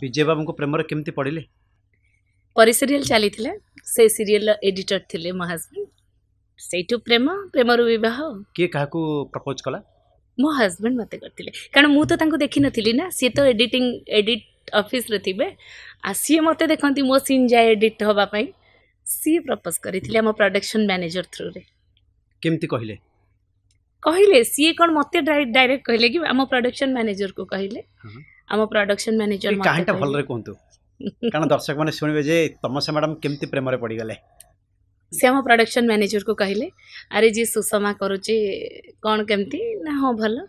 विजय बाबू को प्रेम केमती पड़िले परी सीरियल चली से सीरियल एडिटर थिले मो हस्बैंड सेठू प्रेम प्रेमरु विवाह किए क्या प्रपोज कला मो हस्बैंड मते करथिले कारण मु तो तांको देखि नथिली ना सी तो एडिट ऑफिस रे थिबे आ सी मते देखंती मो सीन जाय एडिट होबा पई सी प्रपोज करिथिले हम प्रोडक्शन मैनेजर थ्रू रे केमती कहले कहले सी कोन मते डायरेक्ट कहले कि हम प्रोडक्शन मैनेजर को कहले हम प्रोडक्शन मैनेजर मते कहानीटा भल रे कोंतु कारण दर्शक माने सुनिबे जे तमसा मैडम केमती प्रेम रे पड़ी गले से हम प्रोडक्शन मैनेजर को कहले अरे जी सुषमा करूची कौन केमती ना हाँ भल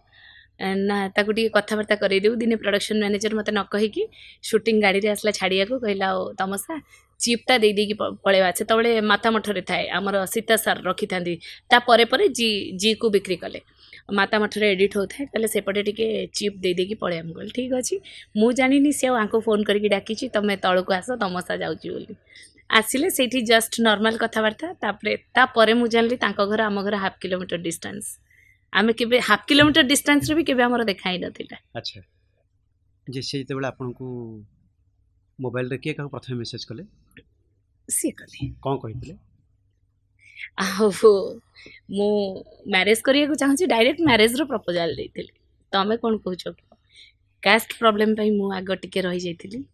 ना ताकू टी कथबार्ता कर दिने प्रोडक्शन मैनेजर मत न कहीकि शूटिंग गाड़ी रे आसला छाड़िया को कहला तमसा चिप्टा दे देकी पळेवा से तबले माता मठरे थाए आमर सीता सार रखी थांदी ता परे परे जी जी को बिक्री कले माता मठरे एडिट होता है कहले सेपटे टिके चिप दे देकी पळे हम कहल ठीक अछि मु जानिनी से आंको फोन करके डाकी तमे तळको आस तमसा जाउची बोली आसिले सेठी जस्ट नॉर्मल कथबार्ता तापरे मु जानली तांको घर आम घर हाफ किलोमीटर डिस्टेंस आमे केबे हाफ किलोमीटर डिस्टेंस रे भी केबे हमर देखाई नथिला अच्छा जे से जते बेला आपन को मोबाइल रे के का प्रथम मेसेज कले सी कले कोन कहितले आहो मु मैरिज करिया को चाहछि डायरेक्ट मैरिज रो प्रपोजल देथिले तमे कोन कहछो कास्ट प्रॉब्लम पई मु आगो टिके रहि जाइथिली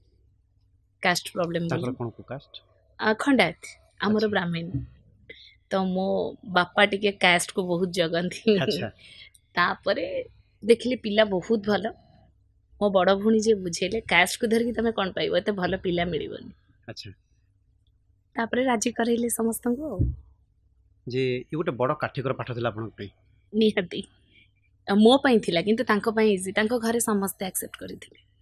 कास्ट प्रॉब्लम ताकर कोन को कास्ट खंडायत आमर ब्राह्मण तो मो बापा टिके कास्ट को बहुत जगन थी अच्छा तापरे देखले पिला बहुत भलो मो बड़ भुणी जे बुझेले कास्ट को धरकी तमे कोन पाइबो एते भलो पिला मिलिबनी अच्छा तापरे राजी करैले समस्त को जे ई गोटे बड़ काठीकर पाठ थिला आपन पे निहाती मो पई थिला किंतु तांको पई इजी तांको घरे समस्त एक्सेप्ट करिथिले